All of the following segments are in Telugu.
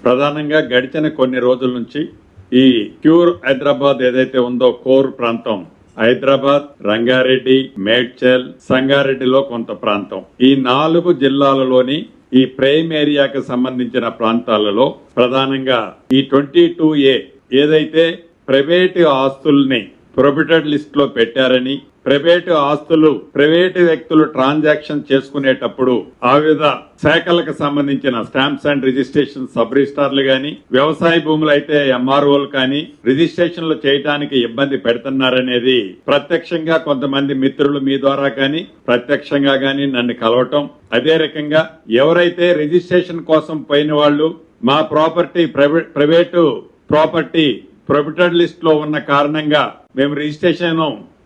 ప్రధానంగా గడిచిన కొన్ని రోజుల నుంచి ఈ క్యూర్ హైదరాబాద్ ఏదైతే ఉందో కోర్ ప్రాంతం హైదరాబాద్, రంగారెడ్డి, మేడ్చల్, సంగారెడ్డిలో కొంత ప్రాంతం, ఈ 4 జిల్లాలలోని ఈ ప్రైమ్ ఏరియాకి సంబంధించిన ప్రాంతాలలో ప్రధానంగా ఈ 22A ఏదైతే ప్రైవేటు ఆస్తుల్ని ప్రొహిబిటెడ్ లిస్ట్ లో పెట్టారని, ప్రైవేటు ఆస్తులు ప్రైవేటు వ్యక్తులు ట్రాన్సాక్షన్ చేసుకునేటప్పుడు ఆ వివిధ శాఖలకు సంబంధించిన స్టాంప్స్ అండ్ రిజిస్ట్రేషన్ సబ్ రిజిస్ట్రార్లు గాని, వ్యవసాయ భూములు అయితే ఎంఆర్ఓలు కానీ రిజిస్ట్రేషన్లు చేయడానికి ఇబ్బంది పెడుతున్నారనేది ప్రత్యక్షంగా కొంతమంది మిత్రులు మీ ద్వారా కానీ ప్రత్యక్షంగా కానీ నన్ను కలవటం, అదే రకంగా ఎవరైతే రిజిస్ట్రేషన్ కోసం పోయిన వాళ్ళు మా property private property prohibited list లో ఉన్న కారణంగా మేము రిజిస్ట్రేషన్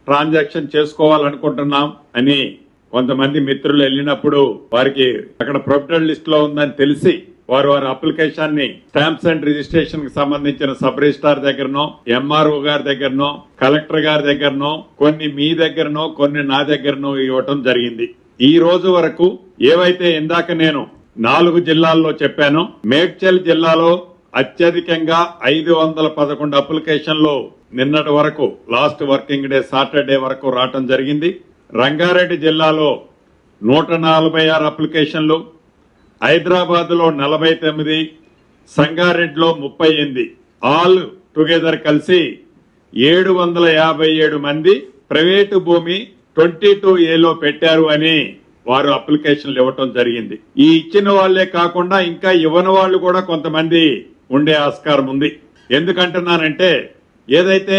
ట్రాన్సాక్షన్ చేసుకోవాలనుకుంటున్నాం అని కొంతమంది మిత్రులు వెళ్ళినప్పుడు వారికి అక్కడ ప్రొహిబిటెడ్ లిస్ట్ లో ఉందని తెలిసి వారి అప్లికేషన్ ని స్టాంప్స్ అండ్ రిజిస్ట్రేషన్ కి సంబంధించిన సబ్ రిజిస్ట్రార్ దగ్గరనో, ఎంఆర్ఓ గారి దగ్గరనో, కలెక్టర్ గారి దగ్గరనో, కొన్ని మీ దగ్గరనో, కొన్ని నా దగ్గరనో ఇవ్వటం జరిగింది. ఈ రోజు వరకు ఏవైతే ఇందాక నేను 4 జిల్లాల్లో చెప్పానో, మేడ్చల్ జిల్లాలో అత్యధికంగా 511 అప్లికేషన్లు నిన్నటి వరకు లాస్ట్ వర్కింగ్ డే సాటర్డే వరకు రావటం జరిగింది. రంగారెడ్డి జిల్లాలో 146 అప్లికేషన్లు, హైదరాబాద్ లో 49, సంగారెడ్డిలో 38, ఆల్ టుగెదర్ కలిసి 757 మంది ప్రైవేటు భూమి 22Aలో పెట్టారు అని వారు అప్లికేషన్లు ఇవ్వటం జరిగింది. ఈ ఇచ్చిన వాళ్లే కాకుండా ఇంకా ఇవ్వని వాళ్ళు కూడా కొంతమంది ఉండే ఆస్కారం ఉంది. ఎందుకంటున్నానంటే ఏదైతే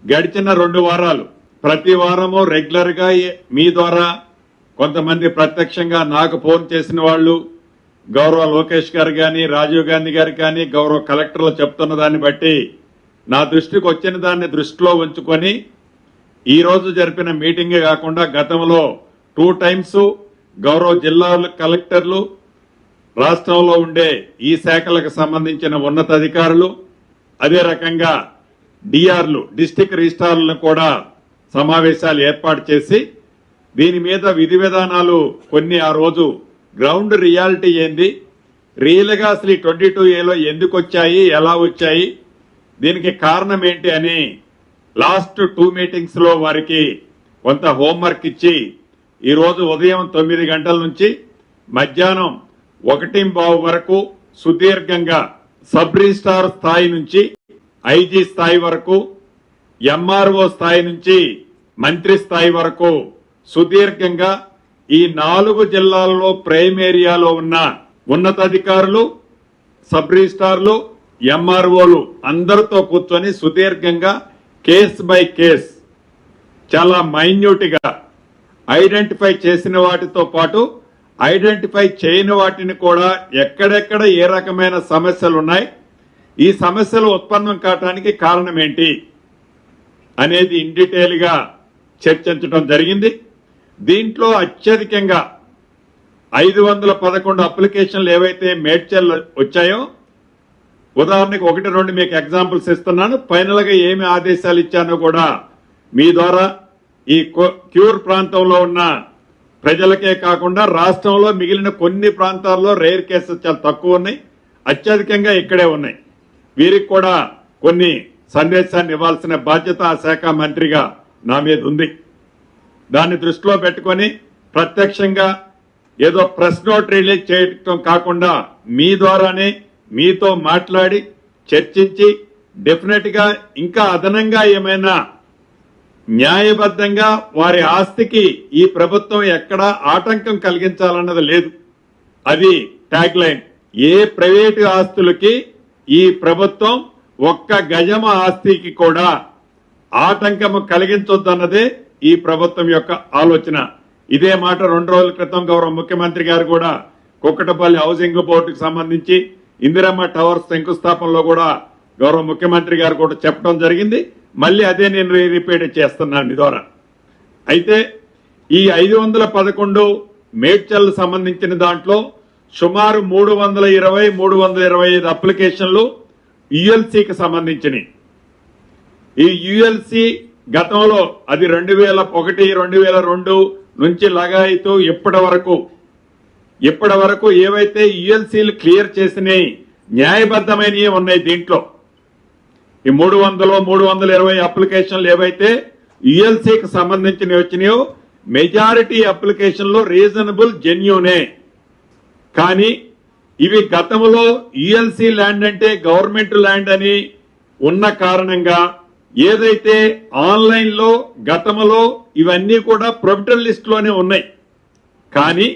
గడిచిన 2 వారాలు ప్రతి వారము రెగ్యులర్ గా మీ ద్వారా కొంతమంది ప్రత్యక్షంగా నాకు ఫోన్ చేసిన వాళ్ళు, గౌరవ లోకేష్ గారు గాని, రాజీవ్ గాంధీ గారు కానీ, గౌరవ కలెక్టర్లు చెప్తున్న దాన్ని బట్టి నా దృష్టికి వచ్చిన దాన్ని దృష్టిలో ఉంచుకొని ఈ రోజు జరిపిన మీటింగ్ కాకుండా గతంలో 2 టైమ్స్ గౌరవ జిల్లా కలెక్టర్లు, రాష్ట్రంలో ఉండే ఈ శాఖలకు సంబంధించిన ఉన్నతాధికారులు, అదే రకంగా డిఆర్లు డిస్టిక్ రిజిస్ట్రార్లను కూడా సమావేశాలు ఏర్పాటు చేసి దీని మీద విధి విధానాలు కొన్ని ఆ రోజు గ్రౌండ్ రియాలిటీ ఏంది, రియల్ గా అసలు 22Aలో ఎందుకు వచ్చాయి, ఎలా వచ్చాయి, దీనికి కారణం ఏంటి అని లాస్ట్ 2 మీటింగ్స్ లో వారికి కొంత హోంవర్క్ ఇచ్చి ఈ రోజు ఉదయం 9 గంటల నుంచి మధ్యాహ్నం 1:15 వరకు సుదీర్ఘంగా సబ్ రిజిస్ట్రార్ స్థాయి నుంచి ఐజీ స్థాయి వరకు, ఎంఆర్ఓ స్థాయి నుంచి మంత్రి స్థాయి వరకు సుదీర్ఘంగా ఈ 4 జిల్లాలలో ప్రైమ్ ఏరియాలో ఉన్న ఉన్నతాధికారులు, సబ్ రిజిస్ట్రార్లు, ఎంఆర్ఓలు అందరితో కూర్చొని సుదీర్ఘంగా కేస్ బై కేస్ చాలా మైన్యూట్ గా ఐడెంటిఫై చేసిన వాటితో పాటు ఐడెంటిఫై చేయని వాటిని కూడా ఎక్కడెక్కడ ఏ రకమైన సమస్యలు ఉన్నాయి, ఈ సమస్యలు ఉత్పన్నం కావడానికి కారణం ఏంటి అనేది ఇన్ డీటెయిల్ గా చర్చించడం జరిగింది. దీంట్లో అత్యధికంగా 511 అప్లికేషన్లు ఏవైతే మేడ్చల్ వచ్చాయో, ఉదాహరణకు 1-2 మీకు ఎగ్జాంపుల్స్ ఇస్తున్నాను. ఫైనల్ గా ఏమి ఆదేశాలు ఇచ్చానో కూడా మీ ద్వారా ఈ క్యూర్ ప్రాంతంలో ఉన్న ప్రజలకే కాకుండా రాష్ట్రంలో మిగిలిన కొన్ని ప్రాంతాల్లో రేర్ కేసెస్ చాలా తక్కువ ఉన్నాయి, అత్యధికంగా ఇక్కడే ఉన్నాయి. వీరికి కూడా కొన్ని సందేశాన్ని ఇవ్వాల్సిన బాధ్యత ఆ శాఖ మంత్రిగా నా మీద ఉంది. దాన్ని దృష్టిలో పెట్టుకొని ప్రత్యక్షంగా ఏదో ప్రెస్ నోట్ రిలీజ్ చేయటం కాకుండా మీ ద్వారానే మీతో మాట్లాడి చర్చించి డెఫినెట్ గా ఇంకా అదనంగా ఏమైనా న్యాయబద్ధంగా వారి ఆస్తికి ఈ ప్రభుత్వం ఎక్కడా ఆటంకం కలిగించాలన్నది లేదు. అది ట్యాగ్ లైన్. ఏ ప్రైవేటు ఆస్తులకి ఈ ప్రభుత్వం ఒక్క గజమ ఆస్తికి కూడా ఆటంకము కలిగించొద్దన్నదే ఈ ప్రభుత్వం యొక్క ఆలోచన. ఇదే మాట 2 రోజుల క్రితం గౌరవ ముఖ్యమంత్రి గారు కూడా కుక్కటపల్లి హౌసింగ్ బోర్డుకు సంబంధించి ఇందిరమ్మ టవర్స్ శంకుస్థాపనలో కూడా గౌరవ ముఖ్యమంత్రి గారు కూడా చెప్పడం జరిగింది. మళ్ళీ అదే నేను రిపీట్ చేస్తున్నాను మీ ద్వారా. అయితే ఈ 511 మేడ్చల్ సంబంధించిన దాంట్లో సుమారు 325 అప్లికేషన్లు యుఎల్సీకి సంబంధించినవి. ఈ యుఎల్సీ గతంలో అది 2001, 2002 నుంచి లగాయితూ ఇప్పటి వరకు ఏవైతే యుఎల్సీలు క్లియర్ చేసినాయి న్యాయబద్ధమైనవి ఉన్నాయి దీంట్లో. ఈ 320 అప్లికేషన్లు ఏవైతే యుఎల్సీకి సంబంధించినవి వచ్చినాయో మెజారిటీ అప్లికేషన్లో రీజనబుల్ జెన్యూనే. కానీ ఇవి గతంలో యుఎల్సీ ల్యాండ్ అంటే గవర్నమెంట్ ల్యాండ్ అని ఉన్న కారణంగా ఏదైతే ఆన్లైన్ లో గతంలో ఇవన్నీ కూడా ప్రొవిటల్ లిస్ట్ లోనే ఉన్నాయి. కానీ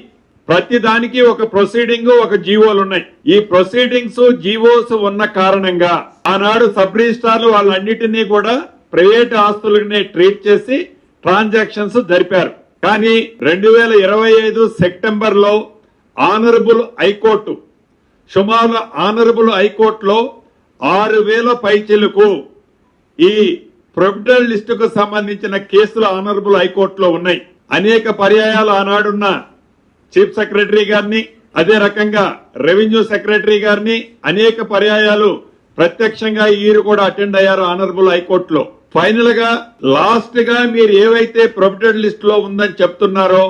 ప్రతి దానికి ఒక ప్రొసీడింగ్, ఒక జీవోలు ఉన్నాయి. ఈ ప్రొసీడింగ్స్, జీవోస్ ఉన్న కారణంగా ఆనాడు సబ్ రిజిస్ట్రార్లు వాళ్ళన్నిటినీ కూడా ప్రైవేట్ ఆస్తులనే ట్రీట్ చేసి ట్రాన్సాక్షన్స్ జరిపారు. కానీ 2025 సెప్టెంబర్ లో ఆనరబుల్ హైకోర్టు సుమారు ఆనరబుల్ హైకోర్టులో 6,000 పైచిలకు ఈ ప్రొవిటల్ లిస్టుకు సంబంధించిన కేసులు ఆనరబుల్ హైకోర్టులో ఉన్నాయి. అనేక పర్యాయాలు ఆనాడున్న చీఫ్ సెక్రటరీ గారిని, అదే రకంగా రెవెన్యూ సెక్రటరీ గారిని అనేక పర్యాయాలు ప్రత్యక్షంగా ఈరు కూడా అటెండ్ అయ్యారు ఆనరబుల్ హైకోర్టులో. ఫైనల్ గా లాస్ట్ గా మీరు ఏవైతే ప్రొవిటల్ లిస్ట్ లో ఉందని చెప్తున్నారో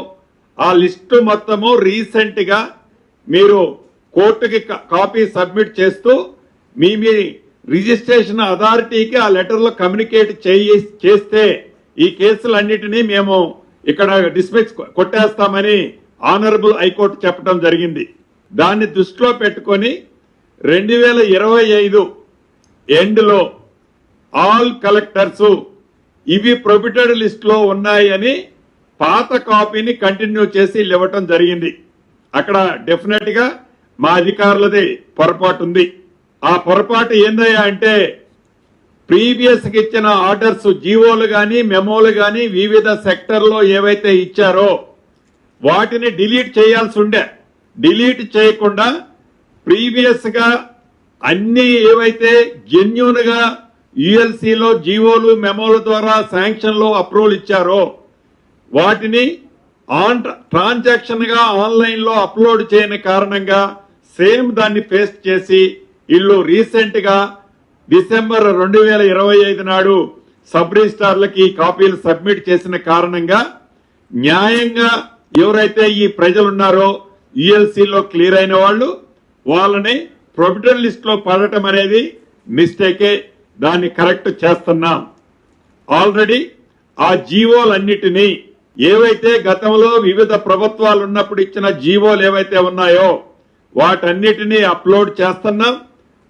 ఆ లిస్టు మొత్తము రీసెంట్ గా మీరు కోర్టుకి కాపీ సబ్మిట్ చేస్తూ మీ రిజిస్ట్రేషన్ అథారిటీకి ఆ లెటర్ లో కమ్యూనికేట్ చేస్తే ఈ కేసులన్నిటినీ మేము ఇక్కడ డిస్మిస్ కొట్టేస్తామని ఆనరబుల్ హైకోర్టు చెప్పడం జరిగింది. దాన్ని దృష్టిలో పెట్టుకొని 2025 ఎండ్ లో ఆల్ కలెక్టర్స్ ఇవి ప్రొహిబిటెడ్ లిస్ట్ లో ఉన్నాయని పాత కాపీని కంటిన్యూ చేసి ఇవ్వటం జరిగింది. అక్కడ డెఫినెట్ గా మా అధికారులది పొరపాటు ఉంది. ఆ పొరపాటు ఏందయ్యా అంటే ప్రీవియస్ కి ఇచ్చిన ఆర్డర్స్, జీవోలు గాని మెమోలు గాని వివిధ సెక్టర్లో ఏవైతే ఇచ్చారో వాటిని డిలీట్ చేయాల్సి ఉండే. డిలీట్ చేయకుండా ప్రీవియస్ గా అన్ని ఏవైతే జెన్యూన్ గా యుఎల్సీలో జీవోలు మెమోల ద్వారా శాంక్షన్ లో అప్రూవల్ ఇచ్చారో వాటిని ట్రాన్సాక్షన్ గా ఆన్లైన్ లో అప్లోడ్ చేయని కారణంగా సేమ్ దాన్ని పేస్ట్ చేసి ఇల్లు రీసెంట్ గా డిసెంబర్ 2025 నాడు సబ్ రిజిస్ట్రార్లకి కాపీలు సబ్మిట్ చేసిన కారణంగా న్యాయంగా ఎవరైతే ఈ ప్రజలున్నారో యుఎల్సీలో క్లియర్ అయిన వాళ్ళని ప్రొహిబిటెడ్ లిస్ట్ లో పడటం అనేది మిస్టేకే. దాన్ని కరెక్ట్ చేస్తున్నాం. ఆల్రెడీ ఆ జీవోలన్నిటినీ ఏవైతే గతంలో వివిధ ప్రభుత్వాలు ఉన్నప్పుడు ఇచ్చిన జీవోలు ఏవైతే ఉన్నాయో వాటన్నిటినీ అప్లోడ్ చేస్తున్నాం.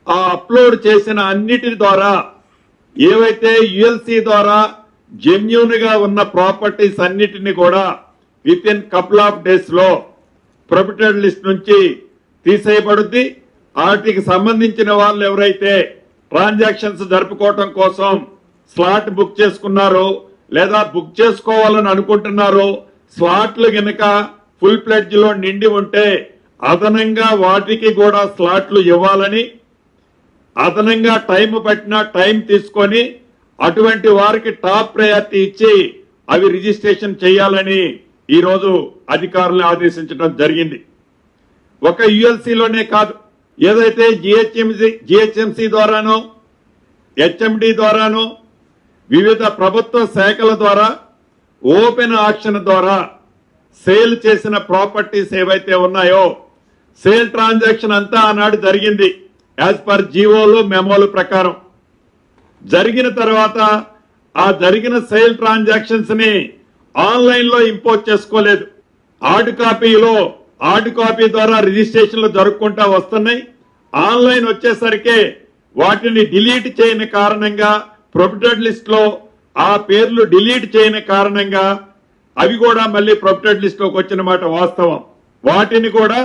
ఆ అప్లోడ్ చేసిన అన్నిటి ద్వారా ఏవైతే యుఎల్సీ ద్వారా జెన్యూన్ గా ఉన్న ప్రాపర్టీస్ అన్నిటిని కూడా with in couple of days లో ప్రొహిబిటెడ్ లిస్ట్ నుంచి తీసేయబడుద్ది. వాటికి సంబంధించిన వాళ్ళు ఎవరైతే ట్రాన్సాక్షన్స్ జరుపుకోవటం కోసం స్లాట్ బుక్ చేసుకున్నారో లేదా బుక్ చేసుకోవాలని అనుకుంటున్నారో స్లాట్లు గనక ఫుల్ ప్లెడ్జ్ లో నిండి ఉంటే అదనంగా వాటికి కూడా స్లాట్లు ఇవ్వాలని, అదనంగా టైం పట్టిన టైం తీసుకొని అటువంటి వారికి టాప్ ప్రయారిటీ ఇచ్చి అవి రిజిస్ట్రేషన్ చేయాలని ఈ రోజు అధికారులను ఆదేశించడం జరిగింది. ఒక యుఎల్సీలోనే కాదు, ఏదైతే జిహెచ్ఎంసీ ద్వారానో హెచ్ఎండి ద్వారానో వివిధ ప్రభుత్వ శాఖల ద్వారా ఓపెన్ ఆక్షన్ ద్వారా సేల్ చేసిన ప్రాపర్టీస్ ఏవైతే ఉన్నాయో సేల్ ట్రాన్సాక్షన్ అంతా ఆనాడు జరిగింది యాజ్ పర్ జీవోలు మెమోలు ప్రకారం. జరిగిన తర్వాత ఆ జరిగిన సేల్ ట్రాన్సాక్షన్స్ ని ఆన్లైన్ లో ఇంపోర్ట్ చేసుకోలేదు. హార్డ్ కాపీ ద్వారా రిజిస్ట్రేషన్లు జరుపుకుంటా వస్తున్నాయి. ఆన్లైన్ వచ్చేసరికి వాటిని డిలీట్ చేయని కారణంగా ప్రొహిబిటెడ్ లిస్ట్ లో ఆ పేర్లు డిలీట్ చేయని కారణంగా అవి కూడా మళ్ళీ ప్రొహిబిటెడ్ లిస్ట్ లోకి వచ్చిన మాట వాస్తవం. వాటిని కూడా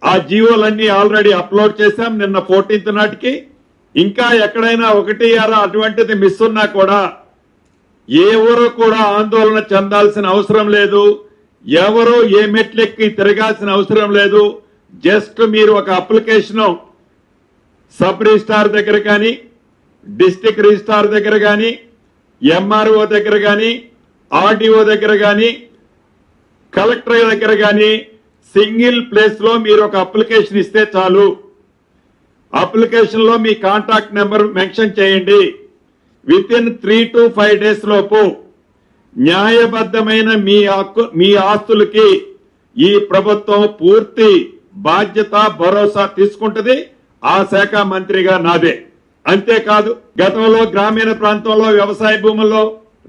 ఆ జీవోలన్నీ ఆల్రెడీ అప్లోడ్ చేశాం నిన్న 14th నాటికి. ఇంకా ఎక్కడైనా 1 అటువంటిది మిస్ ఉన్నా కూడా ఎవరు కూడా ఆందోళన చెందాల్సిన అవసరం లేదు. ఎవరు ఏ మెట్లెక్కి తిరగాల్సిన అవసరం లేదు. జస్ట్ మీరు ఒక అప్లికేషన్ సబ్ రిజిస్ట్రార్ దగ్గర కానీ, డిస్ట్రిక్ట్ రిజిస్ట్రార్ దగ్గర కానీ, ఎంఆర్ఓ దగ్గర కానీ, ఆర్డీఓ దగ్గర కానీ, కలెక్టర్ దగ్గర కానీ సింగిల్ ప్లేస్ లో మీరు ఒక అప్లికేషన్ ఇస్తే చాలు. అప్లికేషన్ లో మీ కాంటాక్ట్ నెంబర్ మెన్షన్ చేయండి. విత్ ఇన్ 3 to 5 days లోపు న్యాయబద్ధమైన మీ ఆస్తులకి ఈ ప్రభుత్వం పూర్తి బాధ్యత భరోసా తీసుకుంటది. ఆ శాఖ మంత్రిగా నాదే. అంతేకాదు గతంలో గ్రామీణ ప్రాంతంలో వ్యవసాయ భూముల్లో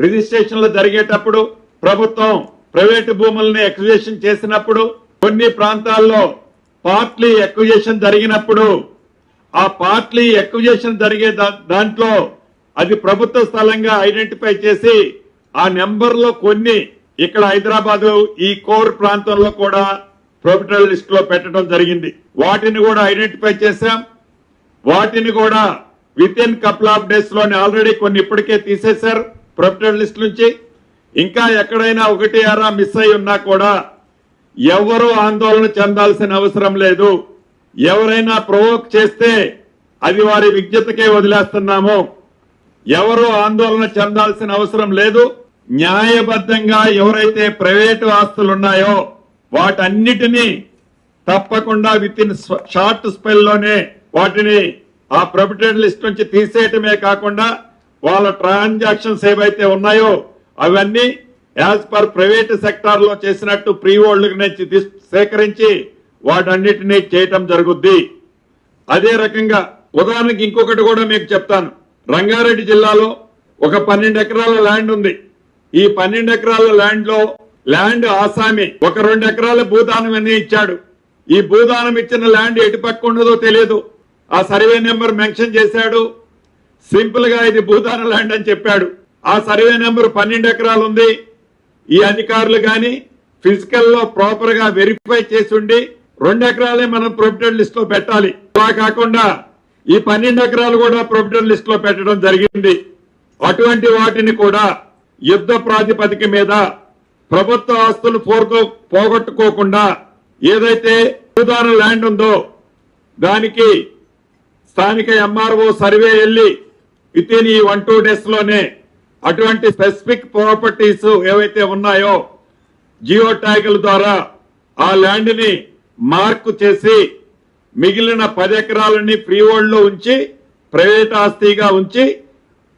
రిజిస్ట్రేషన్లు జరిగేటప్పుడు ప్రభుత్వం ప్రైవేటు భూముల్ని ఎక్విజిషన్ చేసినప్పుడు కొన్ని ప్రాంతాల్లో పార్ట్లీ ఎక్విజిషన్ జరిగినప్పుడు ఆ పార్ట్లీ ఎక్విజిషన్ జరిగే దాంట్లో అది ప్రభుత్వ స్థలంగా ఐడెంటిఫై చేసి ఆ నెంబర్లో కొన్ని ఇక్కడ హైదరాబాద్ ఈ కోర్ ప్రాంతంలో కూడా ప్రొఫిటల్ లిస్ట్ లో పెట్టడం జరిగింది. వాటిని కూడా ఐడెంటిఫై చేశాం. వాటిని కూడా with in couple of days లోనే ఆల్రెడీ కొన్ని ఇప్పటికే తీసేశారు ప్రొఫిటల్ లిస్ట్ నుంచి. ఇంకా ఎక్కడైనా ఒకటి అరా మిస్ అయి ఉన్నా కూడా ఎవరు ఆందోళన చెందాల్సిన అవసరం లేదు. ఎవరైనా ప్రొవోక్ చేస్తే అది వారి విజ్ఞతకే వదిలేస్తున్నాము. ఎవరు ఆందోళన చెందాల్సిన అవసరం లేదు. న్యాయబద్ధంగా ఎవరైతే ప్రైవేటు ఆస్తులు ఉన్నాయో వాటన్నిటినీ తప్పకుండా విత్ ఇన్ షార్ట్ స్పెల్ లోనే వాటిని ఆ ప్రొఫిటెడ్ లిస్ట్ నుంచి తీసేయటమే కాకుండా వాళ్ళ ట్రాన్సాక్షన్స్ ఏవైతే ఉన్నాయో అవన్నీ యాజ్ పర్ ప్రైవేట్ సెక్టార్ లో చేసినట్టు ప్రీ హోల్డ్ నుంచి సేకరించి వాటన్నిటినీ చేయటం జరుగుద్ది. అదే రకంగా ఉదాహరణకి ఇంకొకటి కూడా మీకు చెప్తాను. రంగారెడ్డి జిల్లాలో ఒక 12 ఎకరాల ల్యాండ్ ఉంది. ఈ 12 ఎకరాల ల్యాండ్ లో ల్యాండ్ ఆసామి ఒక 2 ఎకరాల భూదానం అని ఇచ్చాడు. ఈ భూదానం ఇచ్చిన ల్యాండ్ ఎటు పక్క ఉండదో తెలియదు. ఆ సర్వే నెంబర్ మెన్షన్ చేశాడు. సింపుల్ గా ఇది భూదాన ల్యాండ్ అని చెప్పాడు. ఆ సర్వే నెంబర్ 12 ఎకరాలు ఉంది. ఈ అధికారులు గాని ఫిజికల్ లో ప్రాపర్ గా వెరిఫై చేసి ఉండి 2 ఎకరాలే మనం ప్రొఫిటెడ్ లిస్ట్ లో పెట్టాలి. అలా కాకుండా ఈ 12 ఎకరాలు కూడా ప్రొఫిటెడ్ లిస్ట్ లో పెట్టడం జరిగింది. అటువంటి వాటిని కూడా యుద్ధ ప్రాతిపదిక మీద ప్రభుత్వ ఆస్తులు పోగొట్టుకోకుండా ఏదైతే భూదాన ల్యాండ్ ఉందో దానికి స్థానిక ఎంఆర్ఓ సర్వే వెళ్లి విత్ ఇన్ ఈ 1-2 డేస్ లోనే అటువంటి స్పెసిఫిక్ ప్రాపర్టీస్ ఏవైతే ఉన్నాయో జియో ట్యాగుల ద్వారా ఆ ల్యాండ్ ని మార్కు చేసి మిగిలిన 10 ఎకరాలని ఫ్రీ హోల్డ్ లో ఉంచి ప్రైవేట్ ఆస్తిగా ఉంచి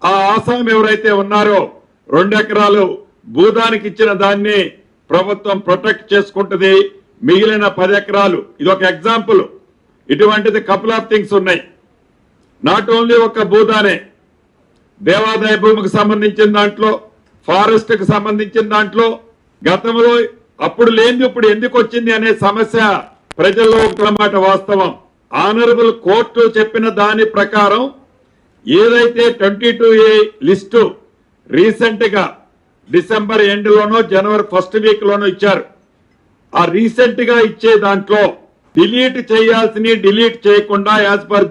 ఆ ఆసాం ఎవరైతే ఉన్నారో 2 ఎకరాలు భూదానికి ఇచ్చిన దాన్ని ప్రభుత్వం ప్రొటెక్ట్ చేసుకుంటుంది. మిగిలిన 10 ఎకరాలు ఇది ఒక ఎగ్జాంపుల్. ఇటువంటిది కపుల్ ఆఫ్ థింగ్స్ ఉన్నాయి. నాట్ ఓన్లీ ఒక భూదానే, దేవాదాయ భూమికి సంబంధించిన దాంట్లో, ఫారెస్ట్ కి సంబంధించిన దాంట్లో గతంలో అప్పుడు లేని ఇప్పుడు ఎందుకు వచ్చింది అనే సమస్య ప్రజల్లో ఒక మాట వాస్తవం. ఆనరబుల్ కోర్టు చెప్పిన దాని ప్రకారం ఏదైతే 22A లిస్టు రీసెంట్ గా డిసెంబర్ ఎండ్ లోనో జనవరి ఫస్ట్ వీక్ లోనో ఇచ్చారు. ఆ రీసెంట్ గా ఇచ్చే దాంట్లో డిలీట్ చేయాల్సిన డిలీట్ చేయకుండా యాజ్ పర్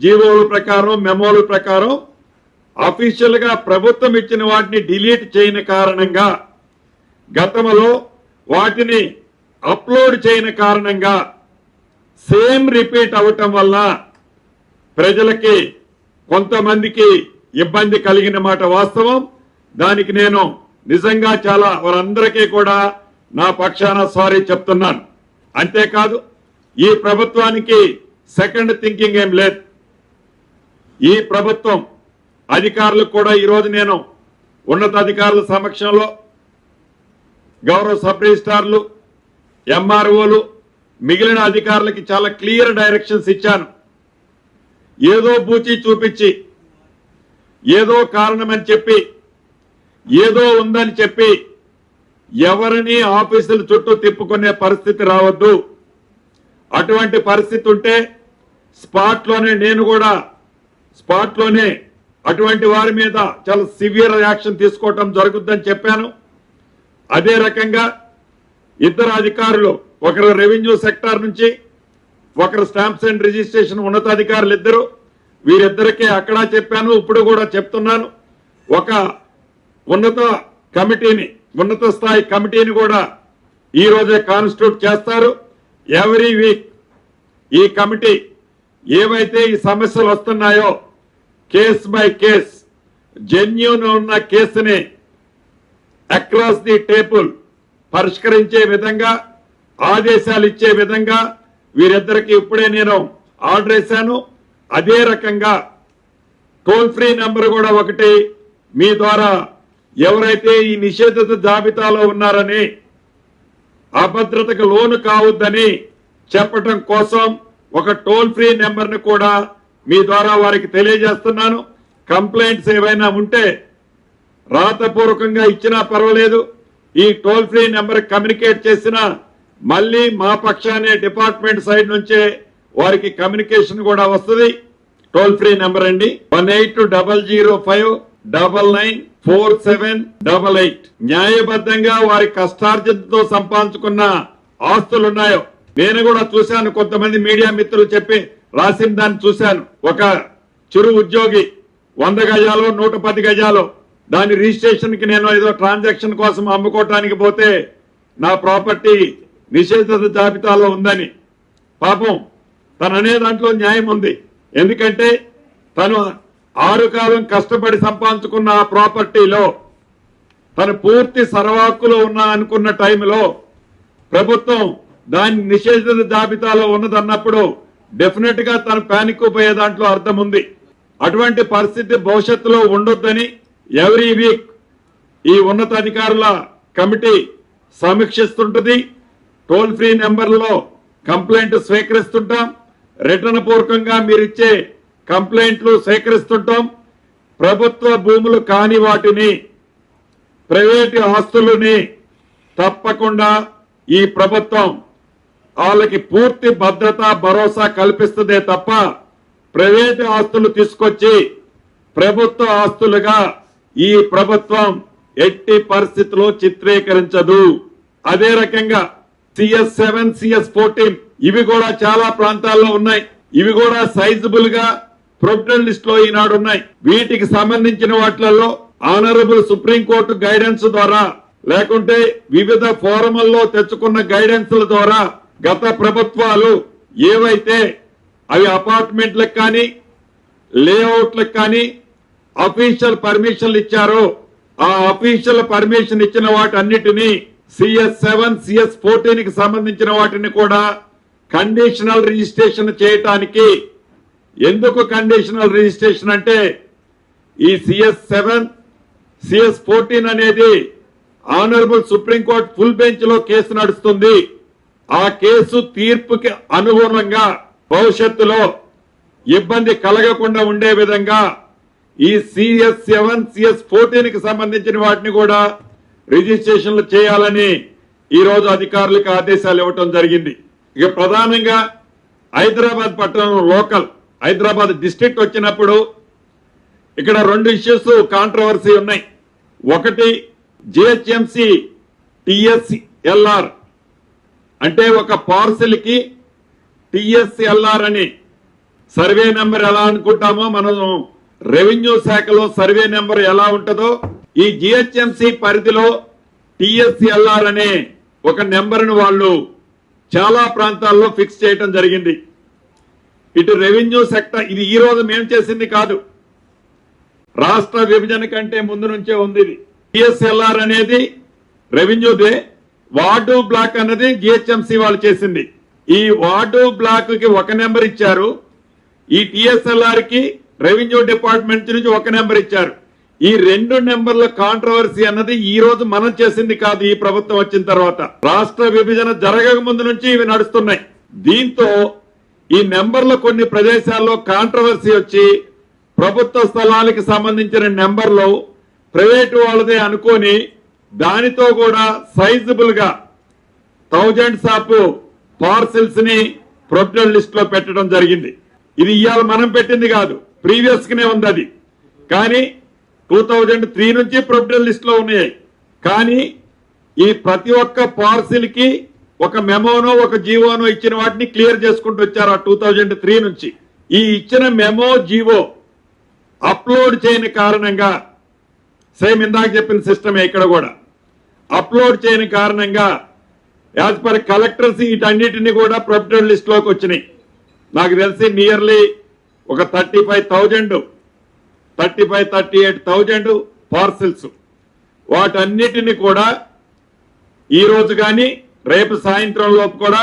జీవోల ప్రకారం మెమోల ప్రకారం అఫీషియల్ గా ప్రభుత్వం ఇచ్చిన వాటిని డిలీట్ చేయని కారణంగా గతంలో వాటిని అప్లోడ్ చేయని కారణంగా సేమ్ రిపీట్ అవటం వల్ల ప్రజలకి కొంతమందికి ఇబ్బంది కలిగిన మాట వాస్తవం. దానికి నేను నిజంగా చాలా వారందరికీ కూడా నా పక్షాన సారీ చెప్తున్నాను. అంతేకాదు ఈ ప్రభుత్వానికి సెకండ్ థింకింగ్ ఏం లేదు. ఈ ప్రభుత్వం అధికారులకు కూడా ఈరోజు నేను ఉన్నతాధికారుల సమక్షంలో గౌరవ సబ్ రిజిస్ట్రార్లు, ఎంఆర్ఓలు, మిగిలిన అధికారులకి చాలా క్లియర్ డైరెక్షన్స్ ఇచ్చాను. ఏదో బూచి చూపించి ఏదో కారణమని చెప్పి ఏదో ఉందని చెప్పి ఎవరిని ఆఫీసుల చుట్టూ తిప్పుకునే పరిస్థితి రావద్దు. అటువంటి పరిస్థితి ఉంటే స్పాట్ లోనే నేను కూడా స్పాట్ లోనే అటువంటి వారి మీద చాలా సివియర్ యాక్షన్ తీసుకోవటం జరుగుతుందని చెప్పాను. అదే రకంగా ఇద్దరు అధికారులు, ఒకరు రెవెన్యూ సెక్టార్ నుంచి, ఒకరు స్టాంప్స్ అండ్ రిజిస్ట్రేషన్ ఉన్నతాధికారులు ఇద్దరు, వీరిద్దరికీ అక్కడ చెప్పాను, ఇప్పుడు కూడా చెప్తున్నాను. ఒక ఉన్నత స్థాయి కమిటీని కూడా ఈ రోజే కాన్స్టిట్యూట్ చేస్తారు. ఎవ్రీ వీక్ ఈ కమిటీ ఏవైతే ఈ సమస్యలు వస్తున్నాయో కేస్ బై కేస్ జెన్యూన్ ఉన్న కేసుని అక్రాస్ ది టేబుల్ పరిష్కరించే విధంగా ఆదేశాలు ఇచ్చే విధంగా వీరిద్దరికి ఇప్పుడే నేను ఆర్డర్ వేశాను. అదే రకంగా టోల్ ఫ్రీ నంబర్ కూడా ఒకటి మీ ద్వారా ఎవరైతే ఈ నిషేధిత జాబితాలో ఉన్నారని అభద్రతకు లోను కావద్దని చెప్పటం కోసం ఒక టోల్ ఫ్రీ నెంబర్ ని కూడా మీ ద్వారా వారికి తెలియజేస్తున్నాను. కంప్లైంట్స్ ఏవైనా ఉంటే రాతపూర్వకంగా ఇచ్చినా పర్వాలేదు, ఈ టోల్ ఫ్రీ నెంబర్ కమ్యూనికేట్ చేసినా మళ్ళీ మా పక్షానే డిపార్ట్మెంట్ సైడ్ నుంచే వారికి కమ్యూనికేషన్ కూడా వస్తుంది. టోల్ ఫ్రీ నెంబర్ అండి 180059994788. న్యాయబద్ధంగా వారి కష్టార్జితంతో సంపాదించుకున్న ఆస్తులున్నాయో నేను కూడా చూశాను. కొంతమంది మీడియా మిత్రులు చెప్పి రాసిన దాన్ని చూశాను. ఒక చిరు ఉద్యోగి 100 గజాలు 110 గజాలు దాని రిజిస్ట్రేషన్ కి నేను ఏదో ట్రాన్సాక్షన్ కోసం అమ్ముకోవటానికి పోతే నా ప్రాపర్టీ నిషేధిత జాబితాలో ఉందని. పాపం తను అనే దాంట్లో న్యాయం ఉంది. ఎందుకంటే తను 6 కాలం కష్టపడి సంపాదించుకున్న ఆ ప్రాపర్టీలో తను పూర్తి సర్వాక్కులో ఉన్నా అనుకున్న టైంలో ప్రభుత్వం దాని నిషేధిత జాబితాలో ఉన్నదన్నప్పుడు డెఫినెట్ గా తను పానిక్ పోయే దాంట్లో అర్థం ఉంది. అటువంటి పరిస్థితి భవిష్యత్తులో ఉండొద్దని ఎవ్రీ వీక్ ఈ ఉన్నతాధికారుల కమిటీ సమీక్షిస్తుంటది. టోల్ ఫ్రీ నెంబర్లో కంప్లైంట్ స్వీకరిస్తుంటాం. రిటర్న్ పూర్వకంగా మీరిచ్చే కంప్లైంట్లు సేకరిస్తుంటాం. ప్రభుత్వ భూములు కాని వాటిని, ప్రైవేటు ఆస్తులని తప్పకుండా ఈ ప్రభుత్వం వాళ్ళకి పూర్తి భద్రత భరోసా కల్పిస్తుందే తప్ప ప్రైవేటు ఆస్తులు తీసుకొచ్చి ప్రభుత్వ ఆస్తులుగా ఈ ప్రభుత్వం ఎట్టి పరిస్థితుల్లో చిత్రీకరించదు. అదే రకంగా CS7, CS14 ఇవి కూడా చాలా ప్రాంతాల్లో ఉన్నాయి. ఇవి కూడా సైజబుల్ గా ప్రొవిజనల్ లిస్ట్ లో ఈనాడు ఉన్నాయి. వీటికి సంబంధించిన వాటిలలో ఆనరబుల్ సుప్రీంకోర్టు గైడెన్స్ ద్వారా లేకుంటే వివిధ ఫోరముల్లో తెచ్చుకున్న గైడెన్స్ల ద్వారా గత ప్రభుత్వాలు ఏవైతే అవి అపార్ట్మెంట్లకు కానీ లేఅవుట్లకు కానీ అఫీషియల్ పర్మిషన్లు ఇచ్చారో ఆ అఫీషియల్ పర్మిషన్ ఇచ్చిన వాటన్నిటినీ CS7, CS14 కి సంబంధించిన వాటిని కూడా కండిషనల్ రిజిస్ట్రేషన్ చేయటానికి. ఎందుకు కండిషనల్ రిజిస్ట్రేషన్ అంటే ఈ CS7, CS14 అనేది ఆనరబుల్ సుప్రీంకోర్టు ఫుల్ బెంచ్ లో కేసు నడుస్తుంది. ఆ కేసు తీర్పుకి అనుగుణంగా భవిష్యత్తులో ఇబ్బంది కలగకుండా ఉండే విధంగా ఈ CS7, CS14 కి సంబంధించిన వాటిని కూడా రిజిస్ట్రేషన్లు చేయాలని ఈ రోజు అధికారులకు ఆదేశాలు ఇవ్వటం జరిగింది. ఇక ప్రధానంగా హైదరాబాద్ పట్టణం లోకల్ హైదరాబాద్ డిస్ట్రిక్ట్ వచ్చినప్పుడు ఇక్కడ 2 ఇష్యూస్ కాంట్రవర్సీ ఉన్నాయి. ఒకటి GHMC TSLR అంటే ఒక పార్సిల్ కి TSLR అని సర్వే నెంబర్ ఎలా అనుకుంటామో మనం రెవెన్యూ శాఖలో సర్వే నెంబర్ ఎలా ఉంటుందో ఈ GHMC పరిధిలో TSLR అనే ఒక నెంబర్ను వాళ్ళు చాలా ప్రాంతాల్లో ఫిక్స్ చేయడం జరిగింది. ఇటు రెవెన్యూ సెక్టర్ ఇది ఈ రోజు మేము చేసింది కాదు, రాష్ట్ర విభజన కంటే ముందు నుంచే ఉంది. ఇది TSLR అనేది రెవెన్యూదే, వార్డు బ్లాక్ అన్నది GHMC వాళ్ళు చేసింది. ఈ వార్డు బ్లాక్ కి ఒక నెంబర్ ఇచ్చారు, ఈ TSLR కి రెవెన్యూ డిపార్ట్మెంట్ నుంచి ఒక నెంబర్ ఇచ్చారు. ఈ 2 నెంబర్ల కాంట్రవర్సీ అన్నది ఈ రోజు మనం చేసింది కాదు. ఈ ప్రభుత్వం వచ్చిన తర్వాత రాష్ట్ర విభజన జరగక ముందు నుంచి ఇవి నడుస్తున్నాయి. దీంతో ఈ నెంబర్ల కొన్ని ప్రదేశాల్లో కాంట్రవర్సీ వచ్చి ప్రభుత్వ స్థలాలకు సంబంధించిన నెంబర్లు ప్రైవేటు వాళ్ళదే అనుకొని దానితో కూడా సైజబుల్ గా థౌజండ్స్ ఆఫ్ పార్సిల్స్ ని ప్రొవిజనల్ లిస్ట్ లో పెట్టడం జరిగింది. ఇది ఇవాళ మనం పెట్టింది కాదు, ప్రీవియస్ గానే ఉంది. అది కానీ 2003 నుంచి ప్రొవిజనల్ లిస్ట్ లో ఉన్నాయి. కానీ ఈ ప్రతి ఒక్క పార్సిల్ కి ఒక మెమోనో ఒక జీవోనో ఇచ్చిన వాటిని క్లియర్ చేసుకుంటూ వచ్చారు ఆ 2003 నుంచి. ఈ ఇచ్చిన మెమో జీవో అప్లోడ్ చేయని కారణంగా సేమ్ ఇందాక చెప్పిన సిస్టమే ఇక్కడ కూడా అప్లోడ్ చేయని కారణంగా యాజ్ పర్ కలెక్టర్స్ వీటన్నిటిని కూడా ప్రొవిజనల్ లిస్ట్ లోకి వచ్చినాయి. నాకు తెలిసి నియర్లీ ఒక 38,000 పార్సిల్స్. వాటన్నిటిని కూడా ఈ రోజు కానీ రేపు సాయంత్రం లోపు కూడా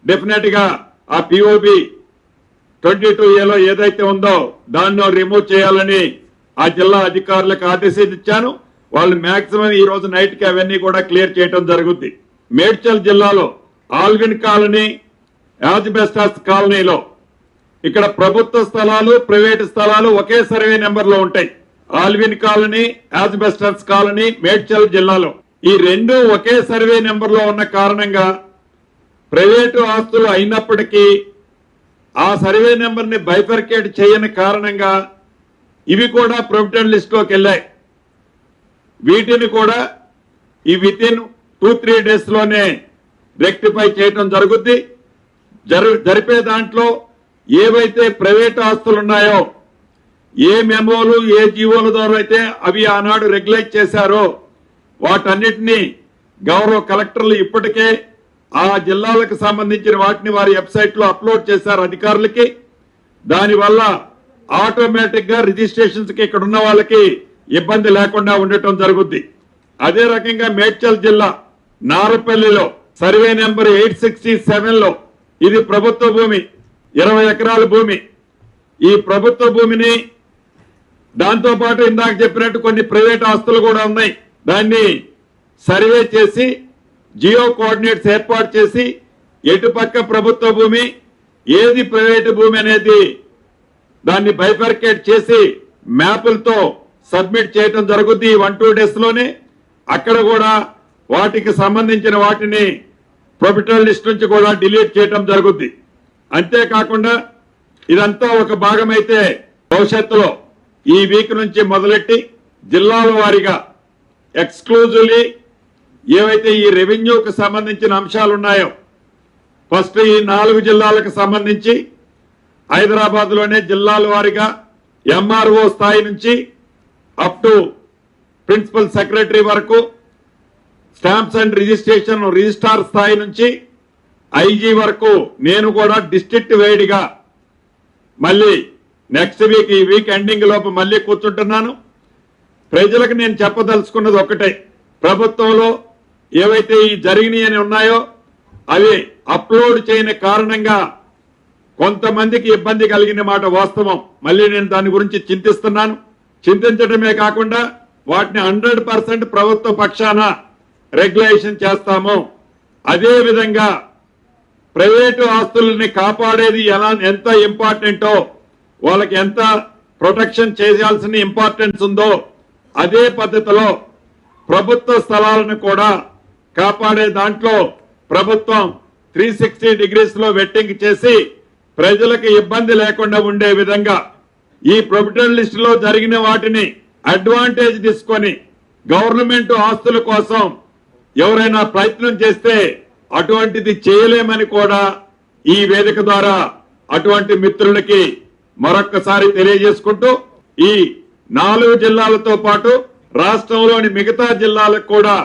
డెఫినెట్ గా ఆ POB 22A ఏదైతే ఉందో దాన్ని రిమూవ్ చేయాలని ఆ జిల్లా అధికారులకు ఆదేశించాను. వాళ్ళు మాక్సిమం ఈ రోజు నైట్ కి అవన్నీ కూడా క్లియర్ చేయడం జరుగుతుంది. మేడ్చల్ జిల్లాలో ఆల్విన్ కాలనీ, యాజ్బెస్టాస్ కాలనీలో ఇక్కడ ప్రభుత్వ స్థలాలు ప్రైవేటు స్థలాలు ఒకే సర్వే నెంబర్ లో ఉంటాయి. Alwyn colony, asbestos colony, Medchal జిల్లాలో ఈ రెండు ఒకే సర్వే నెంబర్ లో ఉన్న కారణంగా ప్రైవేటు ఆస్తులు అయినప్పటికీ ఆ సర్వే నెంబర్ ని బైఫర్కేట్ చేయని కారణంగా ఇవి కూడా ప్రొవిడెంట్ లిస్ట్ లోకి వెళ్ళాయి. వీటిని కూడా ఈ వితిన్ 2-3 డేస్ లోనే రెక్టిఫై చేయడం జరుగుద్ది. జరిపే దాంట్లో ఏవైతే ప్రైవేట్ ఆస్తులు ఉన్నాయో, ఏ మెమోలు ఏ జీవోల ద్వారా అయితే అవి ఆనాడు రెగ్యులేట్ చేశారో వాటన్నిటినీ గౌరవ కలెక్టర్లు ఇప్పటికే ఆ జిల్లాలకు సంబంధించిన వాటిని వారి వెబ్సైట్ లో అప్లోడ్ చేశారు అధికారులకి. దానివల్ల ఆటోమేటిక్ గా రిజిస్ట్రేషన్స్ కి ఇక్కడ ఉన్న వాళ్ళకి ఇబ్బంది లేకుండా ఉండటం జరుగుద్ది. అదే రకంగా మేడ్చల్ జిల్లా నారపల్లిలో సర్వే నెంబర్ 867 లో ఇది ప్రభుత్వ భూమి, 20 ఎకరాల భూమి. ఈ ప్రభుత్వ భూమిని దాంతో పాటు ఇందాక చెప్పినట్టు కొన్ని ప్రైవేట్ ఆస్తులు కూడా ఉన్నాయి. దాన్ని సర్వే చేసి జియో కోఆర్డినేట్స్ ఏర్పాటు చేసి ఎటుపక్క ప్రభుత్వ భూమి ఏది ప్రైవేటు భూమి అనేది దాన్ని బైఫర్కేట్ చేసి మ్యాపులతో సబ్మిట్ చేయడం జరుగుద్ది 1-2 డేస్ లోనే. అక్కడ కూడా వాటికి సంబంధించిన వాటిని ప్రొవిడెంట్ లిస్ట్ నుంచి కూడా డిలీట్ చేయడం జరుగుద్ది. అంతేకాకుండా ఇదంతా ఒక భాగమైతే భవిష్యత్తులో ఈ వీక్ నుంచి మొదలెట్టి జిల్లాల వారీగా ఎక్స్క్లూజివ్లీ ఏవైతే ఈ రెవెన్యూకి సంబంధించిన అంశాలు ఉన్నాయో ఫస్ట్ ఈ 4 జిల్లాలకు సంబంధించి హైదరాబాద్ లోనే జిల్లాల వారీగా ఎంఆర్ఓ స్థాయి నుంచి అప్ టు ప్రిన్సిపల్ సెక్రటరీ వరకు, స్టాంప్స్ అండ్ రిజిస్ట్రేషన్ రిజిస్ట్రార్ స్థాయి నుంచి ఐజీ వరకు నేను కూడా డిస్ట్రిక్ట్ వైడ్ గా మళ్ళీ నెక్స్ట్ వీక్ ఈ వీక్ ఎండింగ్ లోపు మళ్ళీ కూర్చుంటున్నాను. ప్రజలకు నేను చెప్పదలుచుకున్నది ఒకటే, ప్రభుత్వంలో ఏవైతే ఈ జరిగినాయని ఉన్నాయో అవి అప్లోడ్ చేయని కారణంగా కొంతమందికి ఇబ్బంది కలిగిన మాట వాస్తవం. మళ్ళీ నేను దాని గురించి చింతిస్తున్నాను. చింతించడమే కాకుండా వాటిని 100% ప్రభుత్వ పక్షాన రెగ్యులేషన్ చేస్తాము. అదే విధంగా ప్రైవేటు ఆస్తుల్ని కాపాడేది ఎంత ఇంపార్టెంటో, వాళ్ళకి ఎంత ప్రొటెక్షన్ చేయాల్సిన ఇంపార్టెన్స్ ఉందో అదే పద్ధతిలో ప్రభుత్వ స్థలాలను కూడా కాపాడే దాంట్లో ప్రభుత్వం 360 డిగ్రీస్ లో వెట్టింగ్ చేసి ప్రజలకు ఇబ్బంది లేకుండా ఉండే విధంగా ఈ ప్రొవిడెంట్ లిస్ట్ లో జరిగిన వాటిని అడ్వాంటేజ్ తీసుకొని గవర్నమెంట్ ఆస్తుల కోసం ఎవరైనా ప్రయత్నం చేస్తే అటువంటిది చేయలేమని కూడా ఈ వేదిక ద్వారా అటువంటి మిత్రులకి మరొక్కసారి తెలియజేసుకుంటూ ఈ 4 జిల్లాలతో పాటు రాష్ట్రంలోని మిగతా జిల్లాలకు కూడా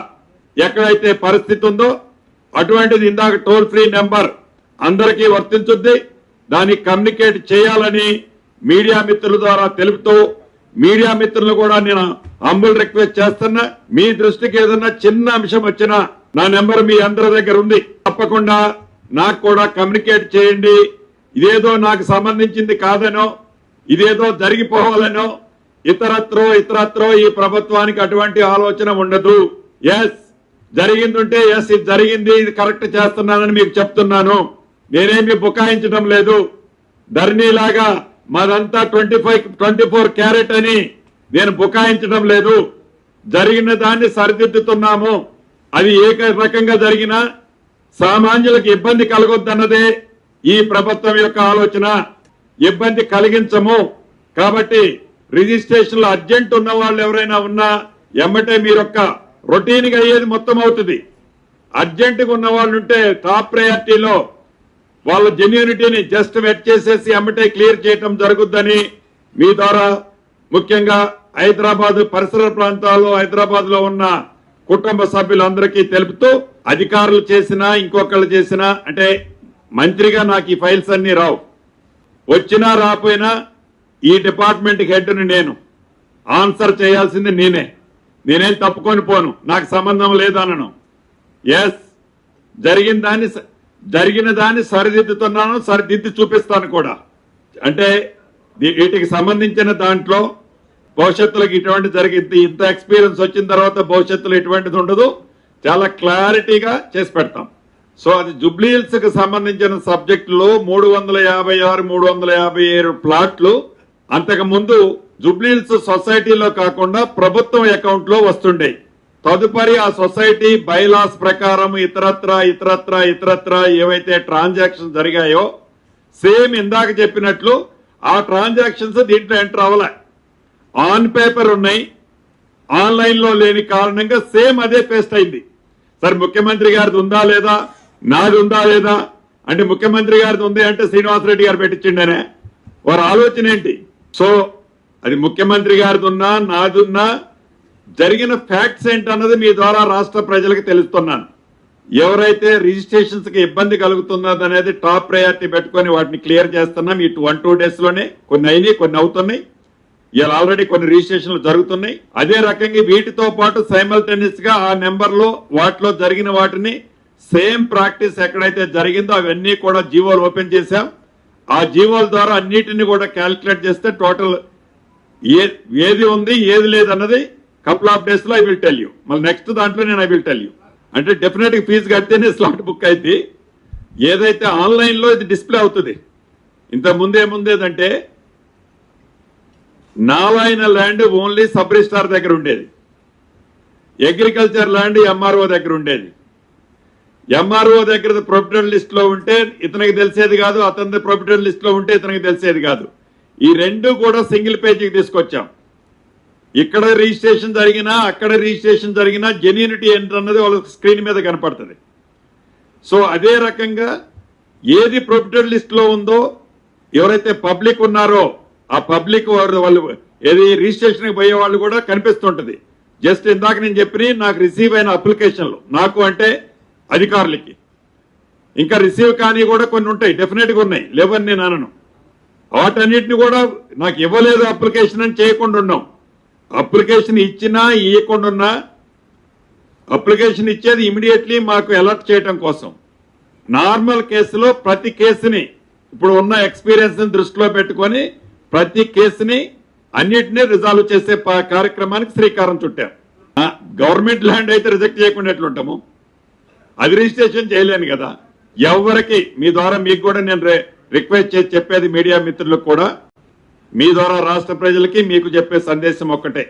ఎక్కడైతే పరిస్థితి ఉందో అటువంటిది ఇందాక టోల్ ఫ్రీ నెంబర్ అందరికీ వర్తించుద్ది, దాన్ని కమ్యూనికేట్ చేయాలని మీడియా మిత్రుల ద్వారా తెలుపుతూ, మీడియా మిత్రులు కూడా నేను హంబుల్ రిక్వెస్ట్ చేస్తున్నా, మీ దృష్టికి ఏదన్నా చిన్న అంశం వచ్చినా నా నెంబర్ మీ అందరి దగ్గర ఉంది, తప్పకుండా నాకు కూడా కమ్యూనికేట్ చేయండి. ఇదేదో నాకు సంబంధించింది కాదనో, ఇదేదో జరిగిపోవాలనో, ఇతరత్రో ఈ ప్రభుత్వానికి అటువంటి ఆలోచన ఉండదు. ఎస్ జరిగిందంటే ఎస్ ఇది జరిగింది, ఇది కరెక్ట్ చేస్తున్నానని మీకు చెప్తున్నాను. నేనేమి బుకాయించడం లేదు. ధర్నీలాగా మాదంతా 24 క్యారెట్ అని నేను బుకాయించడం లేదు. జరిగిన దాన్ని సరిదిద్దుతున్నాము. అది ఏ రకంగా జరిగినా సామాన్యులకు ఇబ్బంది కలగొద్దన్నదే ఈ ప్రభుత్వం యొక్క ఆలోచన. ఇబ్బంది కలిగించము. కాబట్టి రిజిస్ట్రేషన్లో అర్జెంట్ ఉన్న వాళ్ళు ఎవరైనా ఉన్నా ఎమ్మటే మీరొక్క రొటీన్ గా అయ్యేది మొత్తం అవుతుంది. అర్జెంటుగా ఉన్న వాళ్ళు ఉంటే టాప్ ప్రయారిటీలో వాళ్ళ జెన్యూనిటీని జస్ట్ వెట్ చేసేసి ఎమ్మటే క్లియర్ చేయడం జరుగుద్దని మీ ద్వారా ముఖ్యంగా హైదరాబాద్ పరిసర ప్రాంతాల్లో హైదరాబాద్ లో ఉన్న కుటుంబ సభ్యులందరికీ తెలుపుతూ, అధికారులు చేసినా ఇంకొకళ్ళు చేసినా అంటే మంత్రిగా నాకు ఈ ఫైల్స్ అన్ని రావు, వచ్చినా రాపోయినా ఈ డిపార్ట్మెంట్ హెడ్ ని నేను ఆన్సర్ చేయాల్సింది నేనేం తప్పుకొని పోను, నాకు సంబంధం లేదనను. ఎస్ జరిగిన దాన్ని సరిదిద్దుతున్నాను, సరిదిద్ది చూపిస్తాను కూడా. అంటే వీటికి సంబంధించిన దాంట్లో భవిష్యత్తులోకి ఇటువంటి జరిగింది, ఇంత ఎక్స్పీరియన్స్ వచ్చిన తర్వాత భవిష్యత్తులో ఎటువంటిది ఉండదు, చాలా క్లారిటీగా చేసి పెడతాం. సో అది జూబ్లీహిల్స్ కి సంబంధించిన సబ్జెక్టులో 356 357 ప్లాట్లు అంతకు ముందు జూబ్లీహిల్స్ సొసైటీలో కాకుండా ప్రభుత్వం అకౌంట్ లో వస్తుండే. తదుపరి ఆ సొసైటీ బైలాస్ ప్రకారం ఇతరత్ర ఏవైతే ట్రాన్సాక్షన్స్ జరిగాయో సేమ్ ఇందాక చెప్పినట్లు ఆ ట్రాన్సాక్షన్స్ దీంట్లో ఎంటర్ అవ్వలే. ఆన్ పేపర్ ఉన్నాయి, ఆన్లైన్ లో లేని కారణంగా సేమ్ అదే పేస్ట్ అయింది. సార్ ముఖ్యమంత్రి గారిది ఉందా లేదా, నాది ఉందా లేదా అంటే ముఖ్యమంత్రి గారిది ఉంది అంటే శ్రీనివాసరెడ్డి గారు పెట్టించిండనే వారి ఆలోచన ఏంటి? సో అది ముఖ్యమంత్రి గారిది ఉన్నా నాదున్నా జరిగిన ఫ్యాక్ట్స్ ఏంటన్నది మీ ద్వారా రాష్ట్ర ప్రజలకు తెలుస్తున్నాను. ఎవరైతే రిజిస్ట్రేషన్స్ కి ఇబ్బంది కలుగుతున్నది అనేది టాప్ ప్రయారిటీ పెట్టుకుని వాటిని క్లియర్ చేస్తున్నాం. ఈ 1-2 డేస్ లోనే కొన్ని అయినాయి, కొన్ని అవుతున్నాయి. ఇలా ఆల్రెడీ కొన్ని రిజిస్ట్రేషన్లు జరుగుతున్నాయి. అదే రకంగా వీటితో పాటు సైమల్టేనియస్ గా ఆ నెంబర్ లో వాటిలో జరిగిన వాటిని సేమ్ ప్రాక్టీస్ ఎక్కడైతే జరిగిందో అవన్నీ కూడా జీవోలు ఓపెన్ చేశాం. ఆ జీవోల ద్వారా అన్నిటిని కూడా క్యాల్కులేట్ చేస్తే టోటల్ ఏది ఉంది ఏది లేదన్నది కపుల్ ఆఫ్ డేస్ లో ఐ విల్ టెల్ యూ. మళ్ళీ నెక్స్ట్ దాంట్లో నేను ఐ విల్ టెల్ యూ. అంటే డెఫినెట్ గా ఫీజు కడితేనే స్లాట్ బుక్ అయితే ఏదైతే ఆన్లైన్ లో ఇది డిస్ప్లే అవుతుంది. ఇంత ముందేముందేదంటే నాలాయన ల్యాండ్ ఓన్లీ సబ్ రిజిస్ట్రార్ దగ్గర ఉండేది, అగ్రికల్చర్ ల్యాండ్ ఎంఆర్ఓ దగ్గర ఉండేది. ఎంఆర్ఓ దగ్గర ప్రొఫిటబుల్ లిస్ట్ లో ఉంటే ఇతనికి తెలిసేది కాదు, అతని ప్రొఫిటబుల్ లిస్ట్ లో ఉంటే ఇతనికి తెలిసేది కాదు. ఈ రెండు కూడా సింగిల్ పేజీకి తీసుకొచ్చాం. ఇక్కడ రిజిస్ట్రేషన్ జరిగినా అక్కడ రిజిస్ట్రేషన్ జరిగినా జెన్యూనిటీ ఏంటన్నది వాళ్ళకి స్క్రీన్ మీద కనపడుతుంది. సో అదే రకంగా ఏది ప్రొఫిటబుల్ లిస్ట్ లో ఉందో ఎవరైతే పబ్లిక్ ఉన్నారో ఆ పబ్లిక్ వాళ్ళు ఏది రిజిస్ట్రేషన్ పోయే వాళ్ళు కూడా కనిపిస్తుంటది. జస్ట్ ఇందాక నేను చెప్పిన నాకు రిసీవ్ అయిన అప్లికేషన్లు నాకు అంటే అధికారులకి ఇంకా రిసీవ్ కానీ కూడా కొన్ని ఉంటాయి, డెఫినెట్ గా ఉన్నాయి, లేవని నేను అనను. వాటన్నిటిని కూడా నాకు ఇవ్వలేదు అప్లికేషన్ అని చేయకుండా ఉన్నాం. అప్లికేషన్ ఇచ్చినా ఇవ్వకుండా ఉన్నా అప్లికేషన్ ఇచ్చేది ఇమీడియట్లీ మాకు అలర్ట్ చేయడం కోసం. నార్మల్ కేసులో ప్రతి కేసుని ఇప్పుడు ఉన్న ఎక్స్పీరియన్స్ ని దృష్టిలో పెట్టుకొని ప్రతి కేసుని అన్నిటినీ రిజాల్వ్ చేసే కార్యక్రమానికి శ్రీకారం చుట్టాం. గవర్నమెంట్ ల్యాండ్ అయితే రిజెక్ట్ చేయకుండా ఎట్లుంటాము, అది రిజిస్ట్రేషన్ చేయలేను కదా. ఎవరికి మీ ద్వారా మీకు కూడా నేను రిక్వెస్ట్ చేసి చెప్పేది మీడియా మిత్రులకు కూడా మీ ద్వారా రాష్ట్ర ప్రజలకి మీకు చెప్పే సందేశం ఒక్కటే,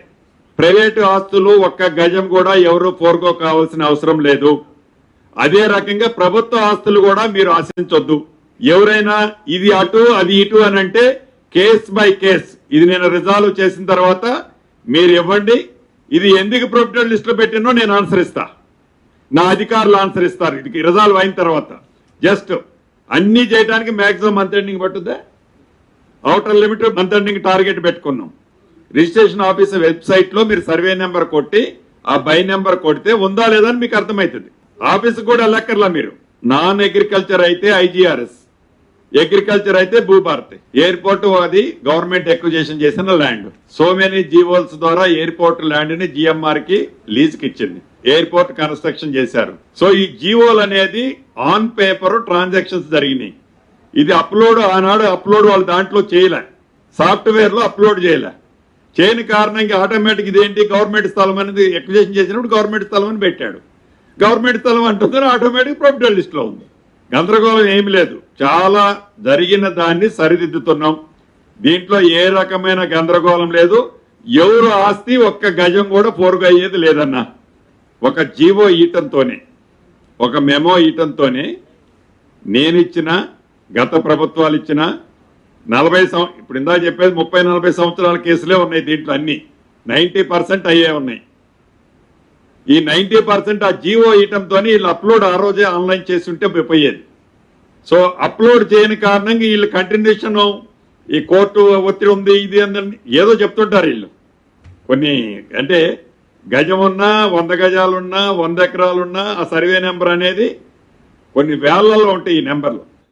ప్రైవేటు ఆస్తులు ఒక్క గజం కూడా ఎవరు ఫోర్గో కావాల్సిన అవసరం లేదు. అదే రకంగా ప్రభుత్వ ఆస్తులు కూడా మీరు ఆశించొద్దు. ఎవరైనా ఇది అటు అది ఇటు అని అంటే కేస్ బై కేస్ ఇది నేను రిజాల్వ్ చేసిన తర్వాత మీరు ఇవ్వండి. ఇది ఎందుకు ప్రొఫిటబుల్ లిస్ట్ లో పెట్టినో నేను ఆన్సర్ ఇస్తా, నా అధికారులు ఆన్సర్ ఇస్తారు. ఇది రిజాల్వ్ అయిన తర్వాత జస్ట్ అన్ని చేయడానికి మాక్సిమం మంత్ ఎండింగ్ పట్టుద్దా, outer limit month ending target పెట్టుకున్నాం. రిజిస్ట్రేషన్ ఆఫీస్ వెబ్సైట్ లో మీరు సర్వే నెంబర్ కొట్టి ఆ బై నెంబర్ కొడితే ఉందా లేదా అని మీకు అర్థమవుతుంది. ఆఫీస్ కూడా వెళ్ళక్కర్లా మీరు. నాన్ అగ్రికల్చర్ అయితే ఐజీఆర్ఎస్, అగ్రికల్చర్ అయితే భూభారతి. ఎయిర్పోర్ట్ అది గవర్నమెంట్ ఎక్విజిషన్ చేసిన ల్యాండ్. సో మెనీ జీవోల్స్ ద్వారా ఎయిర్పోర్ట్ ల్యాండ్ ని జిఎంఆర్ కి లీజ్ కి ఇచ్చింది, ఎయిర్పోర్ట్ కన్స్ట్రక్షన్ చేశారు. సో ఈ జీవోల్ అనేది ఆన్ పేపర్ ట్రాన్సాక్షన్స్ జరిగినాయి. ఇది అప్లోడ్ ఆనాడు అప్లోడ్ వాళ్ళు దాంట్లో చేయలే, సాఫ్ట్వేర్ లో అప్లోడ్ చేయలే. చేయని కారణంగా ఆటోమేటిక్ ఇదేంటి గవర్నమెంట్ స్థలం అనేది ఎక్విజిషన్ చేసినప్పుడు గవర్నమెంట్ స్థలం అని పెట్టాడు. గవర్నమెంట్ స్థలం అంటుందని ఆటోమేటిక్ ప్రొఫిటబుల్ లిస్ట్ లో ఉంది. గందరగోళం ఏమి లేదు, చాలా జరిగిన దాన్ని సరిదిద్దుతున్నాం. దీంట్లో ఏ రకమైన గందరగోళం లేదు. ఎవరు ఆస్తి ఒక్క గజం కూడా పోరుగా అయ్యేది లేదన్నా. ఒక జీవో ఈటంతోనే ఒక మెమో ఈటంతోనే నేను ఇచ్చిన గత ప్రభుత్వాలు ఇచ్చిన 40 ఇప్పుడు ఇందా చెప్పేది 30-40 సంవత్సరాల కేసులే ఉన్నాయి. దీంట్లో అన్ని 90% అయ్యే ఉన్నాయి. ఈ 90% ఆ జీవో ఇయటంతో వీళ్ళు అప్లోడ్ ఆ రోజే ఆన్లైన్ చేసి ఉంటే పోయేది. సో అప్లోడ్ చేయని కారణంగా వీళ్ళు కంటిన్యూషన్ ఈ కోర్టు ఒత్తిడి ఉంది ఇది అందని ఏదో చెప్తుంటారు వీళ్ళు. కొన్ని అంటే గజం ఉన్నా 100 గజాలున్నా 100 ఎకరాలున్నా ఆ సర్వే నెంబర్ అనేది కొన్ని వేళ్లలో ఉంటాయి ఈ నెంబర్లు.